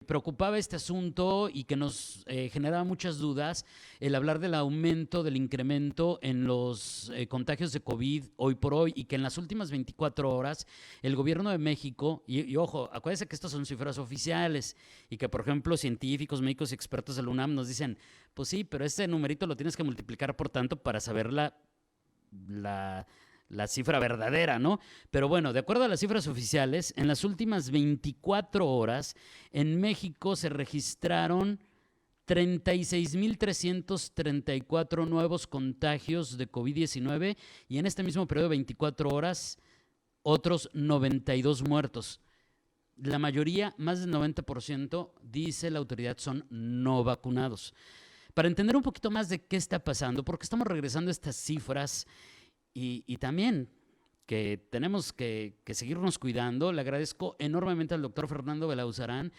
preocupaba este asunto y que nos generaba muchas dudas el hablar del aumento, del incremento en los contagios de COVID hoy por hoy y que en las últimas 24 horas el gobierno de México, y ojo, acuérdense que estas son cifras oficiales y que por ejemplo científicos, médicos y expertos del UNAM nos dicen, pues sí, pero ese numerito lo tienes que multiplicar por tanto para saber la, la cifra verdadera, ¿no? Pero bueno, de acuerdo a las cifras oficiales, en las últimas 24 horas en México se registraron 36.334 nuevos contagios de COVID-19 y en este mismo periodo de 24 horas otros 92 muertos. La mayoría, más del 90%, dice la autoridad, son no vacunados. Para entender un poquito más de qué está pasando, porque estamos regresando a estas cifras y también que tenemos que seguirnos cuidando. Le agradezco enormemente al doctor Fernando Belauzarán,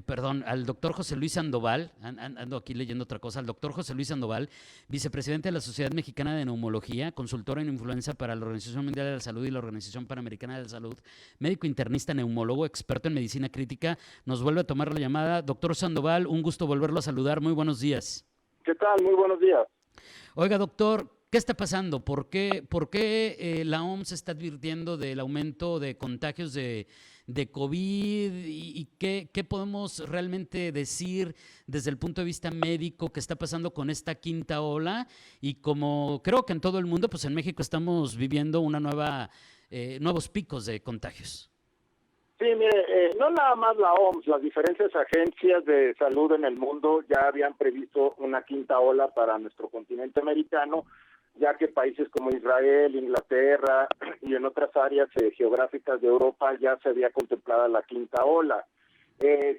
perdón, al doctor José Luis Sandoval, ando aquí leyendo otra cosa, al doctor José Luis Sandoval, vicepresidente de la Sociedad Mexicana de Neumología, consultor en influenza para la Organización Mundial de la Salud y la Organización Panamericana de la Salud, médico internista, neumólogo, experto en medicina crítica, nos vuelve a tomar la llamada. Doctor Sandoval, un gusto volverlo a saludar, muy buenos días. ¿Qué tal? Muy buenos días. Oiga, doctor, ¿qué está pasando? ¿Por qué la OMS está advirtiendo del aumento de contagios de COVID y qué podemos realmente decir desde el punto de vista médico que está pasando con esta quinta ola? Y como creo que en todo el mundo, pues en México estamos viviendo nuevos picos de contagios. Sí, mire, no nada más la OMS, las diferentes agencias de salud en el mundo ya habían previsto una quinta ola para nuestro continente americano, ya que países como Israel, Inglaterra y en otras áreas geográficas de Europa ya se había contemplado la quinta ola.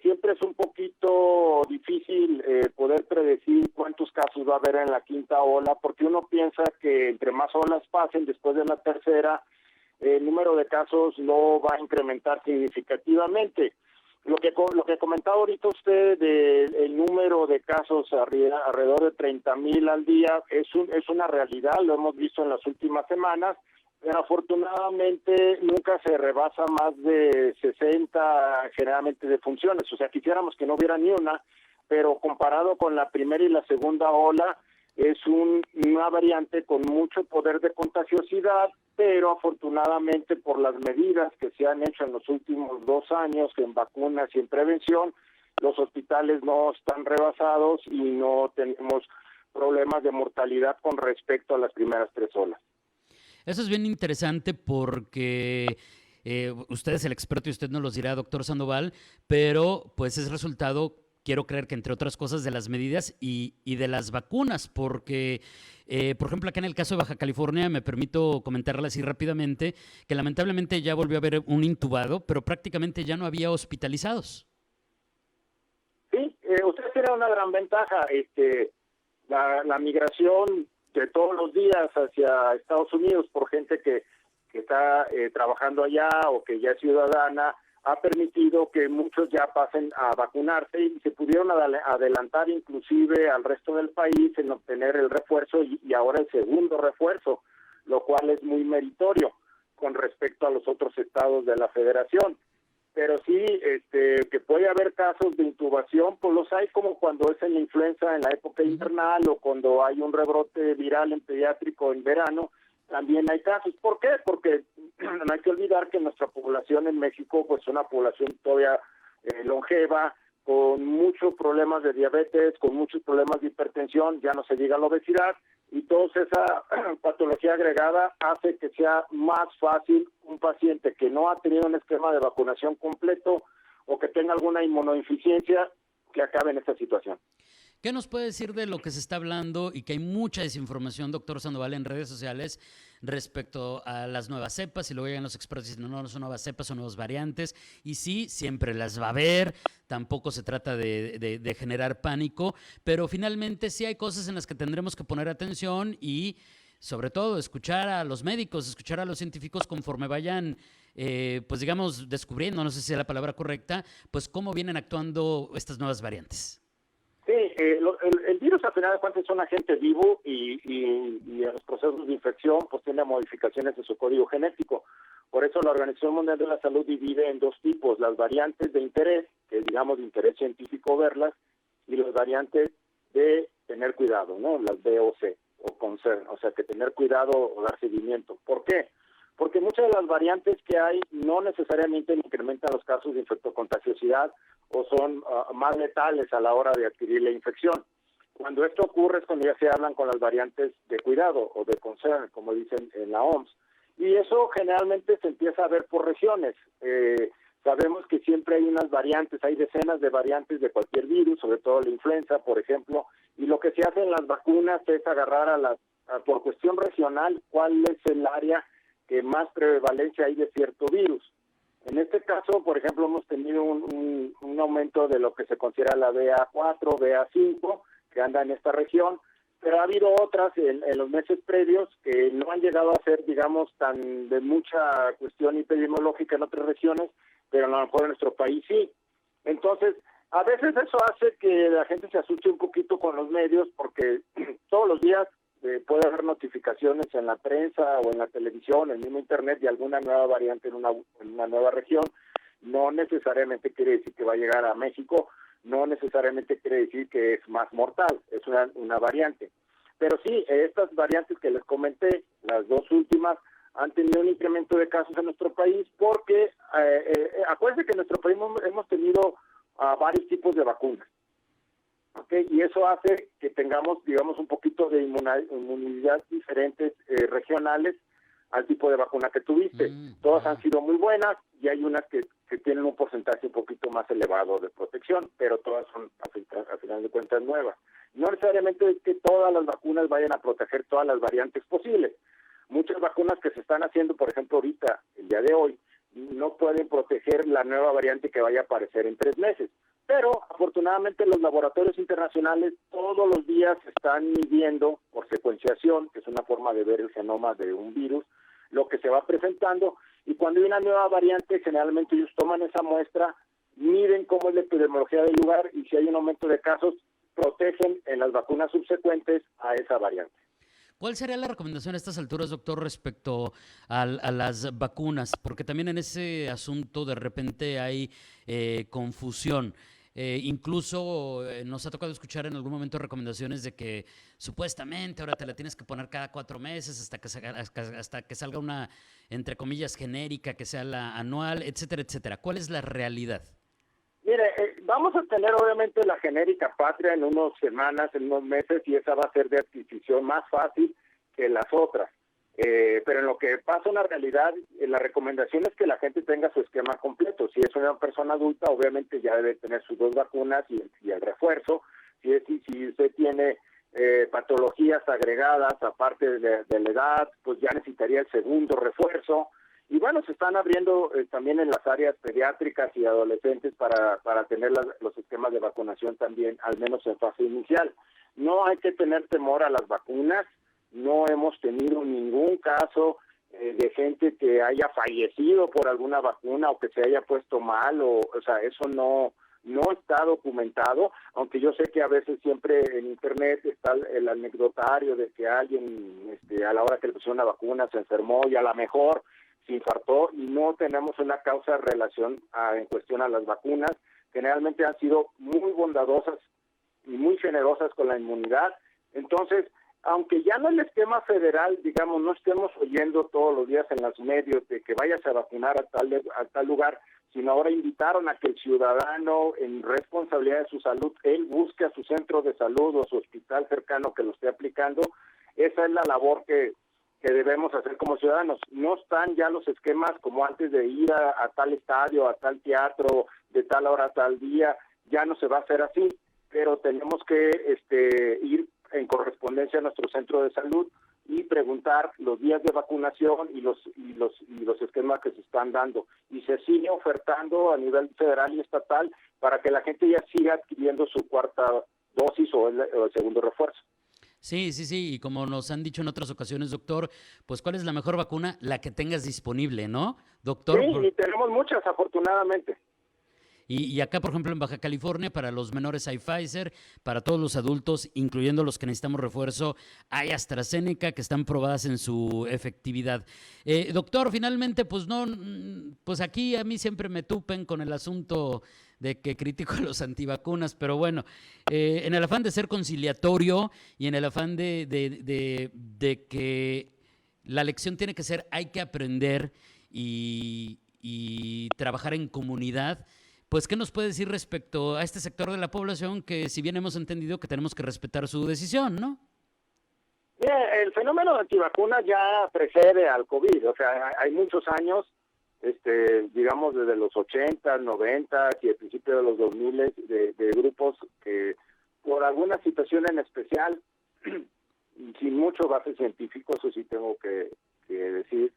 Siempre es un poquito difícil poder predecir cuántos casos va a haber en la quinta ola, porque uno piensa que entre más olas pasen después de la tercera, el número de casos no va a incrementar significativamente. Lo que comentaba ahorita usted del número de casos alrededor de 30,000 al día es una realidad, lo hemos visto en las últimas semanas, pero afortunadamente nunca se rebasa más de 60 generalmente defunciones, o sea, quisiéramos que no hubiera ni una, pero comparado con la primera y la segunda ola, es una variante con mucho poder de contagiosidad, pero afortunadamente por las medidas que se han hecho en los últimos 2 años en vacunas y en prevención, los hospitales no están rebasados y no tenemos problemas de mortalidad con respecto a las primeras 3 olas. Eso es bien interesante porque usted es el experto y usted nos lo dirá, doctor Sandoval, pero pues es resultado, quiero creer que entre otras cosas, de las medidas y de las vacunas, porque, por ejemplo, acá en el caso de Baja California, me permito comentarle así rápidamente, que lamentablemente ya volvió a haber un intubado, pero prácticamente ya no había hospitalizados. Sí, usted tiene una gran ventaja, la migración de todos los días hacia Estados Unidos por gente que está trabajando allá o que ya es ciudadana, ha permitido que muchos ya pasen a vacunarse y se pudieron adelantar inclusive al resto del país en obtener el refuerzo y ahora el segundo refuerzo, lo cual es muy meritorio con respecto a los otros estados de la federación. Pero sí, que puede haber casos de intubación, pues los hay como cuando es en la influenza en la época invernal o cuando hay un rebrote viral en pediátrico en verano, también hay casos. ¿Por qué? Porque no hay que olvidar que nuestra población en México pues es una población todavía longeva, con muchos problemas de diabetes, con muchos problemas de hipertensión, ya no se diga la obesidad, y toda esa patología agregada hace que sea más fácil un paciente que no ha tenido un esquema de vacunación completo o que tenga alguna inmunodeficiencia que acabe en esta situación. ¿Qué nos puede decir de lo que se está hablando y que hay mucha desinformación, doctor Sandoval, en redes sociales respecto a las nuevas cepas? Y luego llegan los expertos y dicen, no son nuevas cepas, son nuevas variantes. Y sí, siempre las va a haber, tampoco se trata de generar pánico, pero finalmente sí hay cosas en las que tendremos que poner atención y sobre todo escuchar a los médicos, escuchar a los científicos conforme vayan, pues digamos, descubriendo, no sé si es la palabra correcta, pues cómo vienen actuando estas nuevas variantes. Sí, el virus al final de cuentas es un agente vivo y en los procesos de infección pues tiene modificaciones de su código genético. Por eso la Organización Mundial de la Salud divide en dos tipos: las variantes de interés, que digamos de interés científico verlas, y las variantes de tener cuidado, ¿no? Las B o C, o concern, o sea, que tener cuidado o dar seguimiento. ¿Por qué? Porque muchas de las variantes que hay no necesariamente incrementan los casos de infectocontagiosidad o son más letales a la hora de adquirir la infección. Cuando esto ocurre es cuando ya se hablan con las variantes de cuidado o de concern, como dicen en la OMS. Y eso generalmente se empieza a ver por regiones. Sabemos que siempre hay unas variantes, hay decenas de variantes de cualquier virus, sobre todo la influenza, por ejemplo, y lo que se hace en las vacunas es agarrar por cuestión regional, cuál es el área que más prevalencia hay de cierto virus. En este caso, por ejemplo, hemos tenido un aumento de lo que se considera la BA4, BA5, que anda en esta región, pero ha habido otras en los meses previos que no han llegado a ser, digamos, tan de mucha cuestión epidemiológica en otras regiones, pero a lo mejor en nuestro país sí. Entonces, a veces eso hace que la gente se asuste un poquito con los medios, porque todos los días puede haber notificaciones en la prensa o en la televisión, en el mismo internet, de alguna nueva variante en una nueva región. No necesariamente quiere decir que va a llegar a México, no necesariamente quiere decir que es más mortal, es una variante. Pero sí, estas variantes que les comenté, las dos últimas, han tenido un incremento de casos en nuestro país porque, acuérdense que en nuestro país hemos tenido varios tipos de vacunas. ¿Okay? Y eso hace que tengamos, digamos, un poquito de inmunidad diferentes regionales al tipo de vacuna que tuviste. Todas han sido muy buenas y hay unas que tienen un porcentaje un poquito más elevado de protección, pero todas son, a final de cuentas, nuevas. No necesariamente es que todas las vacunas vayan a proteger todas las variantes posibles. Muchas vacunas que se están haciendo, por ejemplo, ahorita, el día de hoy, no pueden proteger la nueva variante que vaya a aparecer en 3 meses. Pero, afortunadamente, los laboratorios internacionales todos los días están midiendo por secuenciación, que es una forma de ver el genoma de un virus, lo que se va presentando, y cuando hay una nueva variante, generalmente ellos toman esa muestra, miden cómo es la epidemiología del lugar, y si hay un aumento de casos, protegen en las vacunas subsecuentes a esa variante. ¿Cuál sería la recomendación a estas alturas, doctor, respecto a las vacunas? Porque también en ese asunto de repente hay confusión. Incluso nos ha tocado escuchar en algún momento recomendaciones de que supuestamente ahora te la tienes que poner cada 4 meses hasta que salga una, entre comillas, genérica, que sea la anual, etcétera, etcétera. ¿Cuál es la realidad? Mire, vamos a tener obviamente la genérica patria en unas semanas, en unos meses, y esa va a ser de adquisición más fácil que las otras. Pero en lo que pasa una realidad, la recomendación es que la gente tenga su esquema completo. Si es una persona adulta, obviamente ya debe tener sus 2 vacunas y el refuerzo. Si usted tiene patologías agregadas, aparte de la edad, pues ya necesitaría el segundo refuerzo. Y bueno, se están abriendo también en las áreas pediátricas y adolescentes para tener los esquemas de vacunación también, al menos en fase inicial. No hay que tener temor a las vacunas, no hemos tenido ningún caso de gente que haya fallecido por alguna vacuna o que se haya puesto mal, o sea, eso no está documentado, aunque yo sé que a veces siempre en internet está el anecdotario de que alguien a la hora que le pusieron una vacuna se enfermó y a lo mejor se infartó, y no tenemos una causa relación en cuestión a las vacunas. Generalmente han sido muy bondadosas y muy generosas con la inmunidad. Entonces, aunque ya no el esquema federal, digamos, no estemos oyendo todos los días en los medios de que vayas a vacunar a tal lugar, sino ahora invitaron a que el ciudadano, en responsabilidad de su salud, él busque a su centro de salud o su hospital cercano que lo esté aplicando. Esa es la labor que debemos hacer como ciudadanos. No están ya los esquemas como antes de ir a tal estadio, a tal teatro, de tal hora a tal día. Ya no se va a hacer así, pero tenemos que ir en correspondencia a nuestro centro de salud y preguntar los días de vacunación y los esquemas que se están dando. Y se sigue ofertando a nivel federal y estatal para que la gente ya siga adquiriendo su 4ª dosis o el segundo refuerzo. Sí, y como nos han dicho en otras ocasiones, doctor, pues ¿cuál es la mejor vacuna? La que tengas disponible, ¿no, doctor? Sí, y tenemos muchas, afortunadamente. Y acá, por ejemplo, en Baja California, para los menores hay Pfizer, para todos los adultos, incluyendo los que necesitamos refuerzo, hay AstraZeneca, que están probadas en su efectividad. Doctor, finalmente, pues no, pues aquí a mí siempre me tupen con el asunto de que critico a los antivacunas, pero bueno, en el afán de ser conciliatorio y en el afán de que la lección tiene que ser, hay que aprender y trabajar en comunidad. Pues, ¿qué nos puede decir respecto a este sector de la población que, si bien hemos entendido que tenemos que respetar su decisión, ¿no? Mira, el fenómeno de antivacunas ya precede al COVID, o sea, hay muchos años, digamos desde los 80, 90 y el principio de los 2000 de grupos que por alguna situación en especial, sin mucho base científico, eso sí tengo que decir,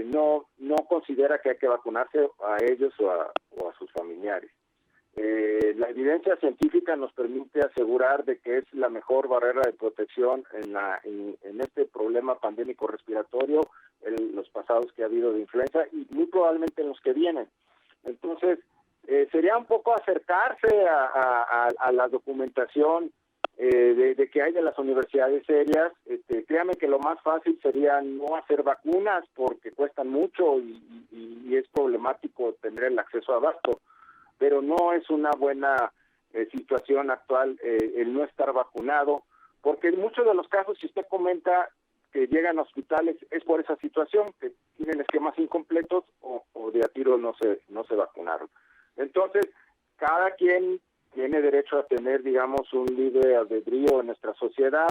no considera que hay que vacunarse a ellos o a sus familiares. La evidencia científica nos permite asegurar de que es la mejor barrera de protección en este problema pandémico respiratorio, en los pasados que ha habido de influenza y muy probablemente en los que vienen. Entonces, sería un poco acercarse a la documentación de que hay de las universidades serias. Créame que lo más fácil sería no hacer vacunas porque cuestan mucho y es problemático tener el acceso a abasto, pero no es una buena situación actual el no estar vacunado, porque en muchos de los casos, si usted comenta que llegan a hospitales, es por esa situación, que tienen esquemas incompletos o de a tiro no se vacunaron. Entonces, cada quien tiene derecho a tener, digamos, un libre albedrío en nuestra sociedad,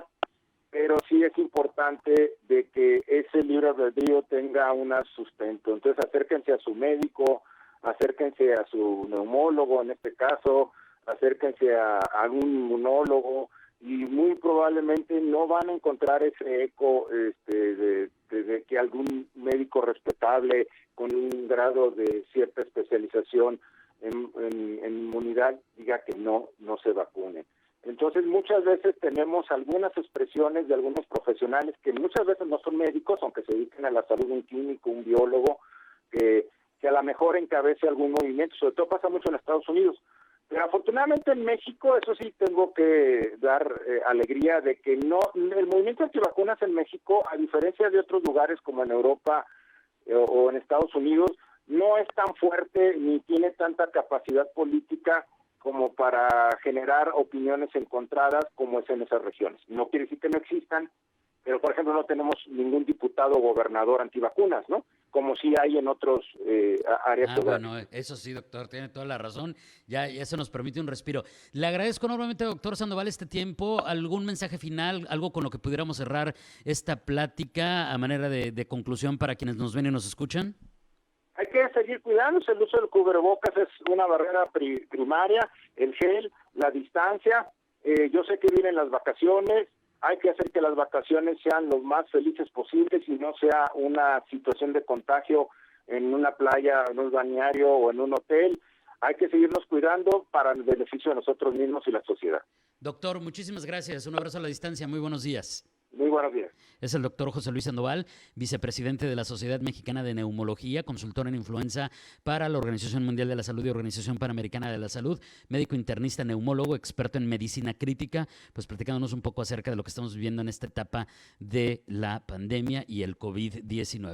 pero sí es importante de que ese libre albedrío tenga un sustento. Entonces, acérquense a su médico, acérquense a su neumólogo en este caso, acérquense a algún inmunólogo y muy probablemente no van a encontrar ese eco de que algún médico respetable con un grado de cierta especialización en inmunidad diga que no se vacune. Entonces muchas veces tenemos algunas expresiones de algunos profesionales que muchas veces no son médicos, aunque se dediquen a la salud, un químico, un biólogo, que a lo mejor encabece algún movimiento, sobre todo pasa mucho en Estados Unidos. Pero afortunadamente en México, eso sí tengo que dar alegría de que no, el movimiento antivacunas en México, a diferencia de otros lugares como en Europa o en Estados Unidos, no es tan fuerte ni tiene tanta capacidad política como para generar opiniones encontradas como es en esas regiones. No quiere decir que no existan, pero por ejemplo no tenemos ningún diputado o gobernador antivacunas, ¿no? Como sí hay en otros áreas. Bueno, eso sí, doctor, tiene toda la razón. Ya se nos permite un respiro. Le agradezco enormemente, doctor Sandoval, este tiempo. ¿Algún mensaje final, algo con lo que pudiéramos cerrar esta plática a manera de conclusión para quienes nos ven y nos escuchan? Hay que seguir cuidándose, el uso del cubrebocas es una barrera primaria, el gel, la distancia. Yo sé que vienen las vacaciones, hay que hacer que las vacaciones sean lo más felices posibles y no sea una situación de contagio en una playa, en un balneario o en un hotel. Hay que seguirnos cuidando para el beneficio de nosotros mismos y la sociedad. Doctor, muchísimas gracias. Un abrazo a la distancia. Muy buenos días. Muy buenos días. Es el doctor José Luis Sandoval, vicepresidente de la Sociedad Mexicana de Neumología, consultor en influenza para la Organización Mundial de la Salud y Organización Panamericana de la Salud, médico internista, neumólogo, experto en medicina crítica, pues platicándonos un poco acerca de lo que estamos viviendo en esta etapa de la pandemia y el COVID-19.